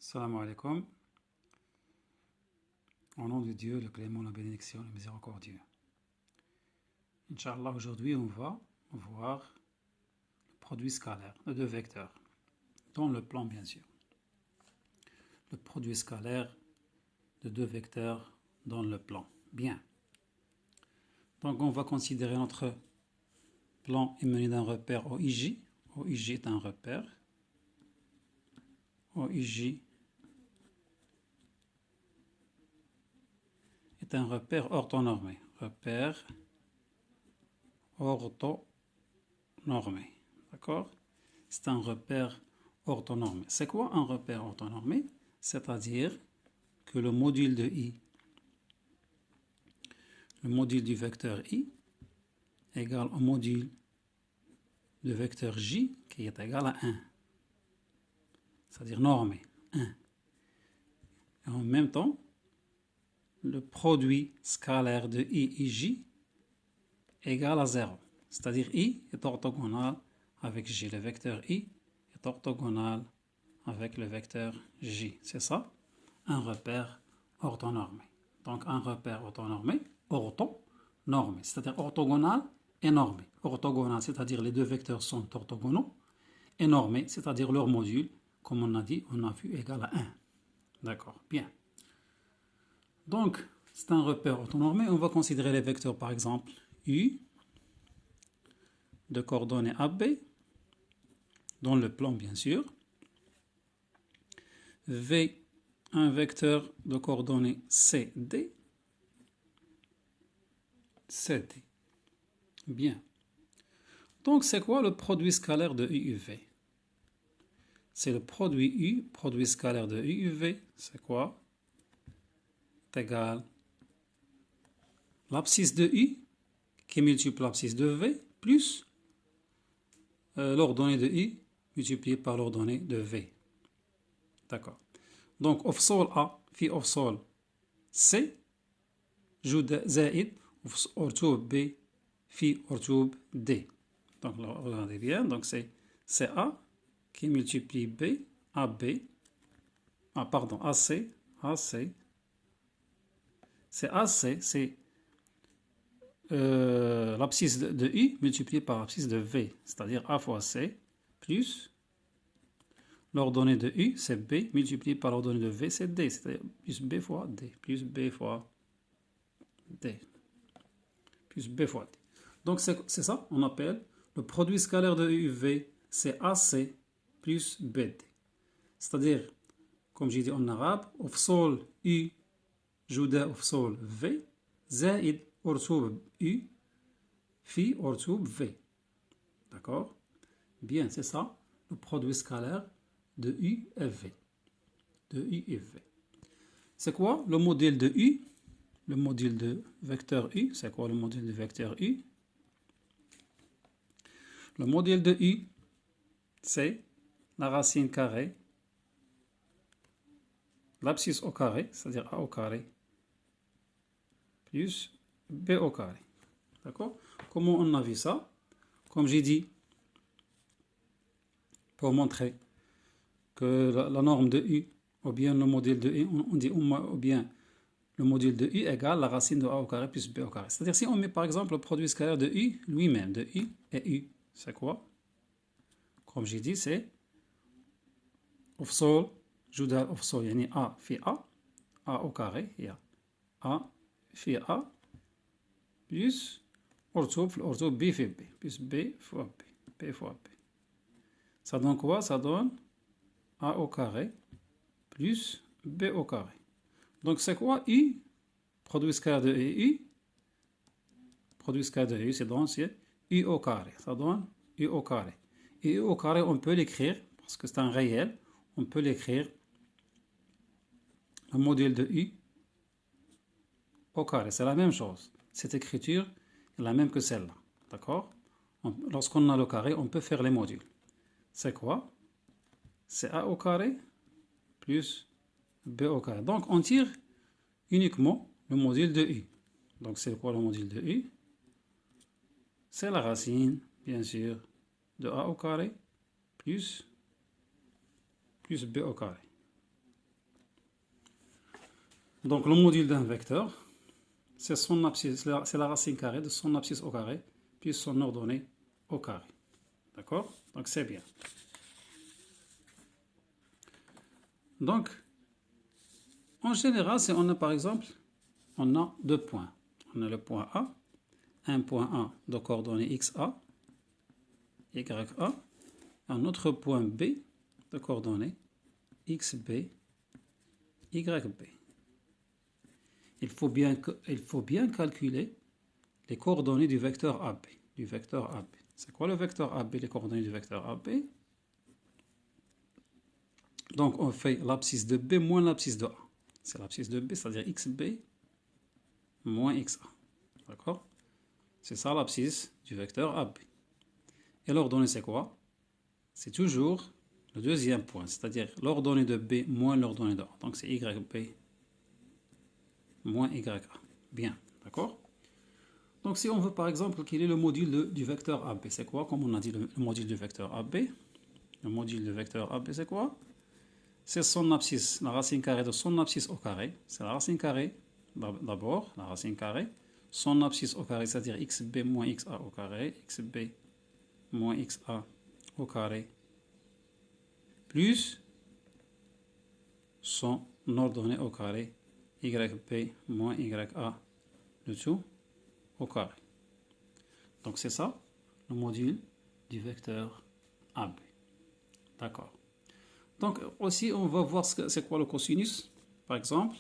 Salam alaikum. Au nom de Dieu, le clément, la bénédiction, le miséricordieux. Inch'Allah, aujourd'hui, on va voir le produit scalaire de deux vecteurs, dans le plan, bien sûr. Le produit scalaire de deux vecteurs dans le plan. Bien. Donc, on va considérer notre plan émané d'un repère OIJ. OIJ est un repère. OIJ est un repère orthonormé. Repère orthonormé. D'accord? C'est un repère orthonormé. C'est quoi un repère orthonormé? C'est-à-dire que le module de I, le module du vecteur I, est égal au module du vecteur J qui est égal à 1. C'est-à-dire normé, 1. Et en même temps, le produit scalaire de I et J est égal à 0. C'est-à-dire I est orthogonal avec J. Le vecteur I est orthogonal avec le vecteur J. C'est ça, un repère orthonormé. Donc un repère orthonormé, orthonormé, c'est-à-dire orthogonal et normé. Orthogonal, c'est-à-dire les deux vecteurs sont orthogonaux, et normé, c'est-à-dire leur module, comme on a dit, on a vu égal à 1. D'accord, bien. Donc, c'est un repère orthonormé. On va considérer les vecteurs, par exemple, U de coordonnées AB, dans le plan, bien sûr. V, un vecteur de coordonnées CD. CD. Bien. Donc, c'est quoi le produit scalaire de U et V? C'est le produit U, produit scalaire de U et V. C'est quoi? C'est égal l'abscisse de U qui multiplie l'abscisse de V plus l'ordonnée de U multiplié par l'ordonnée de V. D'accord. Donc, أفصول A في أفصول C زائد أرتوب B في أرتوب D. Donc, regardez bien. Donc, c'est A qui multiplie B, AB, AC, AC. C'est AC, c'est l'abscisse de U multiplié par l'abscisse de V, c'est-à-dire A fois C, plus l'ordonnée de U, c'est B, multiplié par l'ordonnée de V, c'est D, c'est-à-dire plus B fois D, plus B fois D, plus B fois D. Donc c'est ça, on appelle le produit scalaire de U et V, c'est AC plus BD. C'est-à-dire, comme j'ai dit en arabe, أفصول U جدا أفصول V زائد أرتوب U في أرتوب V. D'accord? Bien, c'est ça, le produit scalaire de U et V. De U et V. C'est quoi le modèle de U? Le modèle de vecteur U, c'est quoi le modèle de vecteur U? Le modèle de U, c'est la racine carrée, l'abscisse au carré, c'est-à-dire A au carré, plus B au carré. D'accord? Comment on a vu ça? Comme j'ai dit, pour montrer que la norme de U, ou bien le modèle de U, on dit ou bien le modèle de U égale la racine de A au carré plus B au carré. C'est-à-dire si on met par exemple le produit scalaire de U lui-même, de U et U, c'est quoi? Comme j'ai dit, c'est أفصول جدال أفصول يعني A في A, A au carré, il y a A في A, plus أرتوب في الأرتوب B في B, plus B fois B, B fois B. Ça donne quoi? Ça donne A au carré plus B au carré. Donc c'est quoi U? Produit scalaire de U. Produit scalaire de U, c'est donc U au carré. Ça donne U au carré. Et U au carré, on peut l'écrire, parce que c'est un réel, on peut l'écrire le modèle de U au carré. C'est la même chose. Cette écriture est la même que celle-là. D'accord? Lorsqu'on a le carré, on peut faire les modules. C'est quoi? C'est A au carré plus B au carré. Donc, on tire uniquement le module de U. Donc, c'est quoi le module de U? C'est la racine, bien sûr, de A au carré plus B au carré. Donc le module d'un vecteur, c'est son abscisse, c'est la racine carrée de son abscisse au carré, puis son ordonnée au carré. D'accord? Donc c'est bien. Donc, en général, si on a par exemple, on a deux points. On a le point A, un point A de coordonnées XA, YA, un autre point B de coordonnées XB, YB. Il faut bien calculer les coordonnées du vecteur AB. C'est quoi le vecteur AB, les coordonnées du vecteur AB? Donc on fait l'abscisse de B moins l'abscisse de A. C'est l'abscisse de B, c'est-à-dire XB moins XA. D'accord? C'est ça l'abscisse du vecteur AB. Et l'ordonnée c'est quoi? C'est toujours le deuxième point, c'est-à-dire l'ordonnée de B moins l'ordonnée de A. Donc c'est YB moins YA. Bien, d'accord? Donc si on veut par exemple quel est le module du vecteur AB, c'est quoi? Comme on a dit le module du vecteur AB. Le module du vecteur AB c'est quoi? C'est son abscisse, la racine carrée de son abscisse au carré. C'est la racine carrée d'abord, la racine carrée. Son abscisse au carré, c'est-à-dire XB moins XA au carré. XB moins XA au carré. Plus son ordonnée au carré. YB moins YA, le tout au carré. Donc c'est ça, le module du vecteur AB. D'accord. Donc aussi, on va voir c'est quoi le cosinus, par exemple.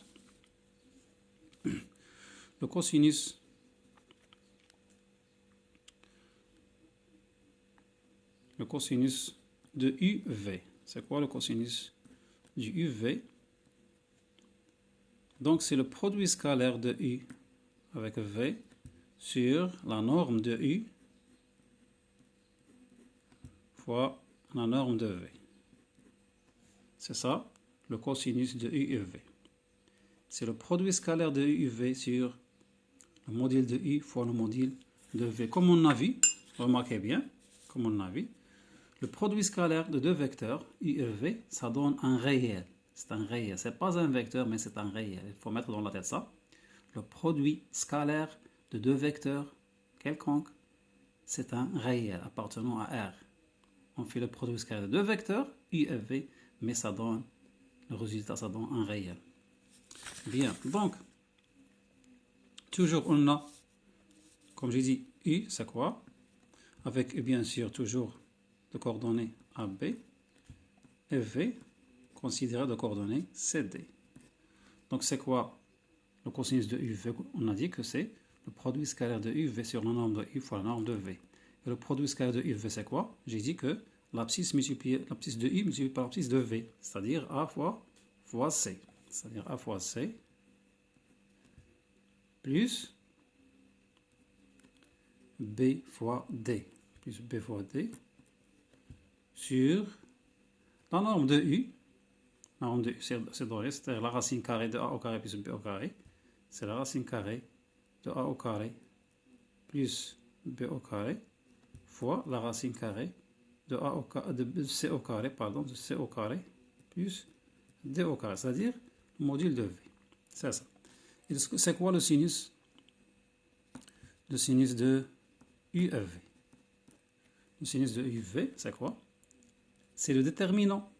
Le cosinus de UV. C'est quoi le cosinus du UV? Donc c'est le produit scalaire de U avec V sur la norme de U fois la norme de V. C'est ça, le cosinus de U et V. C'est le produit scalaire de U et V sur le module de U fois le module de V. Comme on a vu, remarquez bien, comme on a vu, le produit scalaire de deux vecteurs, U et V, ça donne un réel. C'est un réel. Ce n'est pas un vecteur, mais c'est un réel. Il faut mettre dans la tête ça. Le produit scalaire de deux vecteurs quelconques, c'est un réel appartenant à R. On fait le produit scalaire de deux vecteurs, U et V, mais ça donne, le résultat, ça donne un réel. Bien, donc, toujours on a, comme j'ai dit, U, c'est quoi? Avec, bien sûr, toujours de coordonnées AB, et V, considéré de coordonnées CD. Donc, c'est quoi le cosinus de UV? On a dit que c'est le produit scalaire de UV sur la norme de U fois la norme de V. Et le produit scalaire de UV, c'est quoi? J'ai dit que l'abscisse de U multiplié par l'abscisse de V, c'est-à-dire A fois C. C'est-à-dire A fois C plus B fois D. Plus B fois D sur la norme de U. La norme de U, c'est donné, c'est-à-dire la racine carrée de A au carré plus B au carré. C'est la racine carrée de A au carré plus B au carré fois la racine carrée de C au carré, de C au carré plus D au carré, c'est-à-dire le module de V. C'est ça. Et c'est quoi le sinus? Le sinus de UV. Le sinus de UV, c'est quoi? C'est le déterminant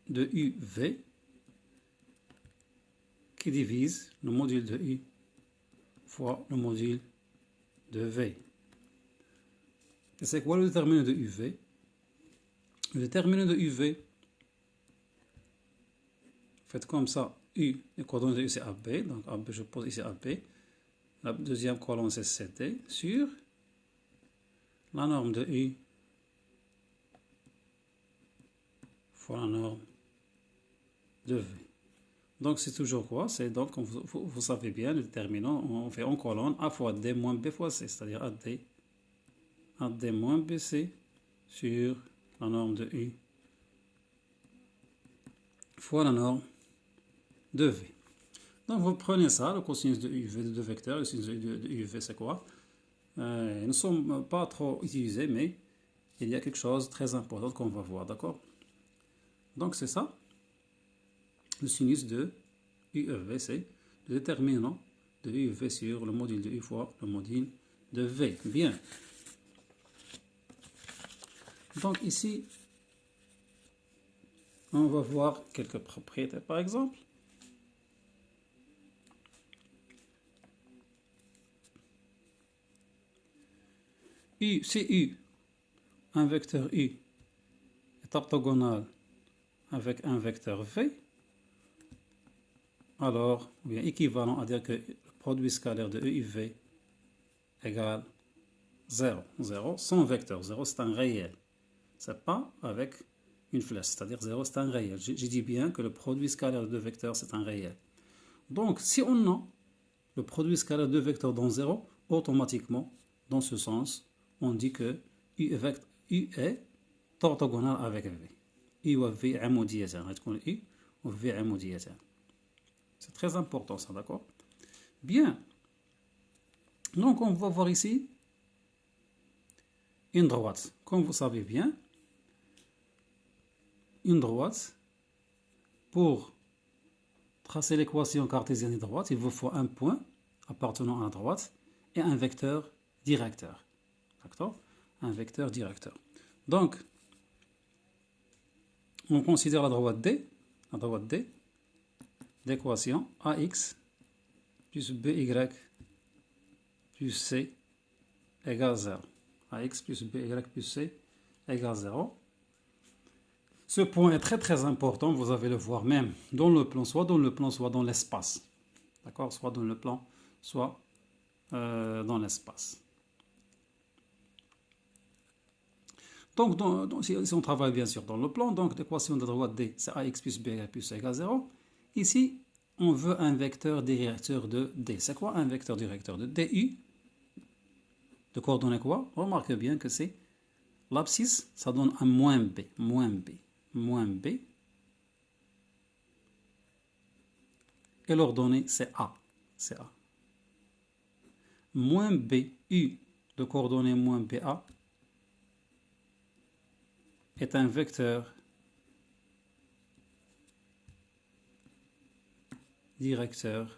de UV qui divise le module de U fois le module de V. Et c'est quoi le déterminant de UV? Le déterminant de UV, faites comme ça, U, les coordonnées de U c'est AB, donc AB, je pose ici AB. La deuxième colonne c'est CD sur la norme de U fois la norme de V. Donc c'est toujours quoi? C'est donc, vous savez bien, le déterminant, on fait en colonne A fois D moins B fois C, c'est-à-dire AD moins BC sur la norme de U fois la norme de V. Donc vous prenez ça, le cosinus de UV de deux vecteurs, le sinus de UV c'est quoi? Ils ne sont pas trop utilisés, mais il y a quelque chose de très important qu'on va voir, d'accord? Donc c'est ça. le sinus de UEV, c'est le déterminant de UV sur le module de U fois le module de V. Bien. Donc ici, on va voir quelques propriétés par exemple. Si U, un vecteur U, est orthogonal avec un vecteur V, alors, ou bien équivalent à dire que le produit scalaire de E et V égale 0. 0 sans vecteur. 0 c'est un réel. C'est pas avec une flèche, c'est-à-dire 0 c'est un réel. J'ai dit bien que le produit scalaire de deux vecteurs c'est un réel. Donc, si on a le produit scalaire de deux vecteurs dans 0, automatiquement, dans ce sens, on dit que U est orthogonal avec V. U و V عموديتان. غتكون U و V عموديتان. C'est très important ça, d'accord? Bien. Donc, on va voir ici une droite. Comme vous savez bien, une droite, pour tracer l'équation cartésienne de droite, il vous faut un point appartenant à la droite et un vecteur directeur. D'accord? Un vecteur directeur. Donc, on considère la droite D d'équation AX plus BY plus C égale 0. AX plus BY plus C égale 0. Ce point est très très important, vous allez le voir même dans le plan, soit dans le plan, soit dans l'espace. D'accord? Soit dans le plan, soit dans l'espace. Donc, si on travaille bien sûr dans le plan, donc l'équation de droite D, c'est AX plus BY plus C égale 0. Ici, on veut un vecteur directeur de D. C'est quoi un vecteur directeur de DU? De coordonnées quoi? Remarquez bien que c'est l'abscisse, ça donne un moins B. Et l'ordonnée, c'est A. C'est A. Moins BU de coordonnées moins BA est un vecteur directeur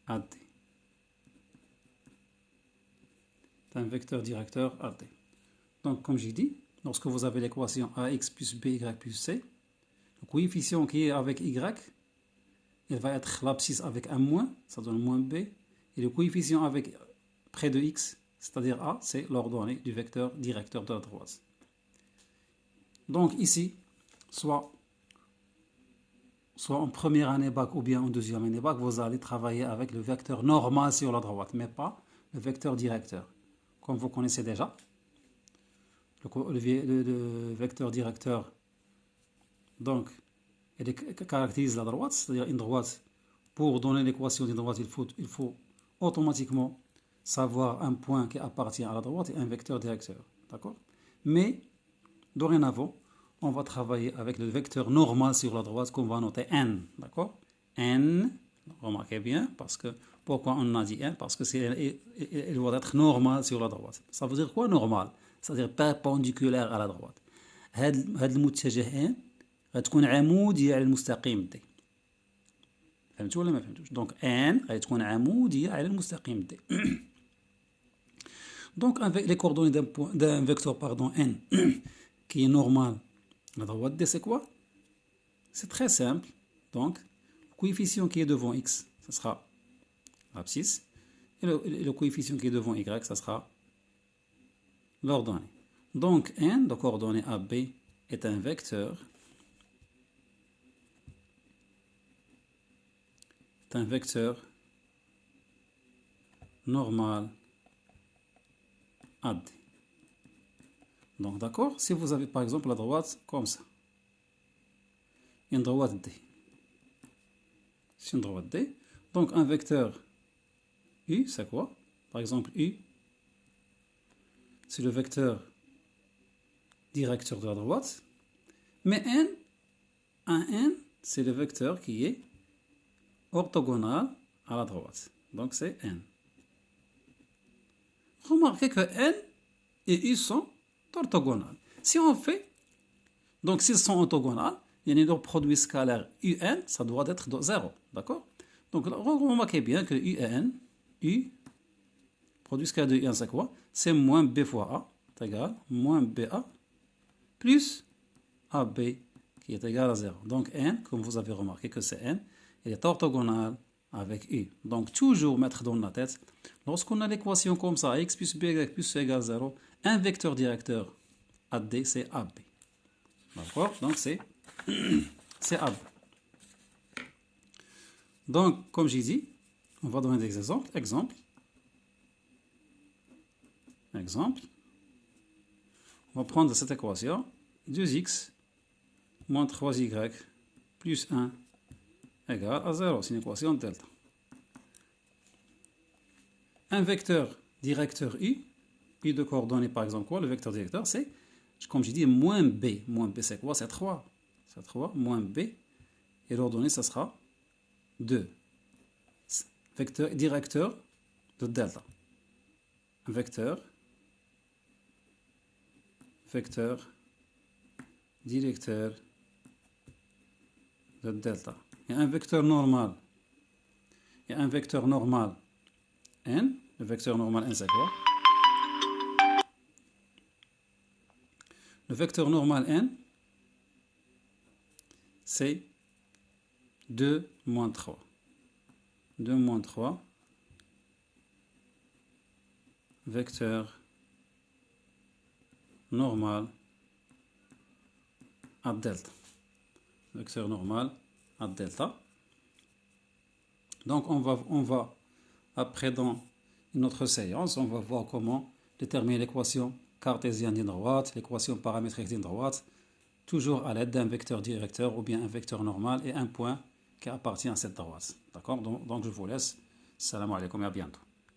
AD. C'est un vecteur directeur AD. Donc, comme j'ai dit, lorsque vous avez l'équation AX plus BY plus C, le coefficient qui est avec Y, il va être l'abscisse avec un moins, ça donne moins B, et le coefficient avec près de X, c'est-à-dire A, c'est l'ordonnée du vecteur directeur de la droite. Donc ici, soit en première année bac ou bien en deuxième année bac, vous allez travailler avec le vecteur normal sur la droite, mais pas le vecteur directeur. Comme vous connaissez déjà, le vecteur directeur, donc, il caractérise la droite, c'est-à-dire une droite. Pour donner l'équation d'une droite, il faut automatiquement savoir un point qui appartient à la droite et un vecteur directeur. D'accord? Mais, dorénavant, on va travailler avec le vecteur normal sur la droite qu'on va noter n. D'accord? N, remarquez bien, parce que, pourquoi on a dit n? Parce que il doit être normal sur la droite. Ça veut dire quoi normal? C'est-à-dire perpendiculaire à la droite. هذا المتجه n غتكون عمودية على المستقيم D. فهمتوا ولا ما فهمتوش؟ دونك n غتكون عمودية على المستقيم D. Donc avec les coordonnées d'un vecteur n qui est normal à la droite D, c'est quoi? C'est très simple. Donc le coefficient qui est devant x, ce sera l'abscisse, et le coefficient qui est devant y, ça sera l'ordonnée. Donc n de coordonnée AB est un vecteur normal AD. Donc d'accord, si vous avez par exemple la droite comme ça, une droite D, c'est une droite D, donc un vecteur U, c'est quoi? Par exemple U, c'est le vecteur directeur de la droite, mais n, c'est le vecteur qui est orthogonal à la droite. Donc c'est n. Remarquez que n et u sont orthogonales. Si on fait, donc s'ils sont orthogonales, le produit scalaire UN, ça doit être 0. D'accord? Donc, remarquez bien que UN, U, produit scalaire de UN, c'est quoi? C'est moins B fois A, c'est égal moins BA, plus AB, qui est égal à 0. Donc, N, comme vous avez remarqué que c'est N, il est orthogonal avec U. Donc, toujours mettre dans la tête, lorsqu'on a l'équation comme ça, x plus b plus c égale 0, un vecteur directeur AD, c'est AB. D'accord? Donc, c'est AB. Donc, comme j'ai dit, on va donner des exemples. Exemple. On va prendre cette équation. 2x moins 3y plus 1 égale à 0. C'est une équation delta. Un vecteur directeur U de coordonnées par exemple quoi? Le vecteur directeur c'est, comme j'ai dit, moins b. Moins b c'est quoi? C'est 3. C'est 3 moins b. Et l'ordonnée ça sera 2. Vecteur directeur de delta. Un vecteur directeur de delta. Il y a un vecteur normal. N. Le vecteur normal N c'est quoi? Le vecteur normal N c'est 2 moins 3. 2 moins 3. Vecteur normal à delta. Vecteur normal à delta. Donc on va après dans une autre séance, on va voir comment déterminer l'équation cartésienne d'une droite, l'équation paramétrique d'une droite, toujours à l'aide d'un vecteur directeur ou bien un vecteur normal et un point qui appartient à cette droite. D'accord? Donc je vous laisse. Salam alaikum et à bientôt.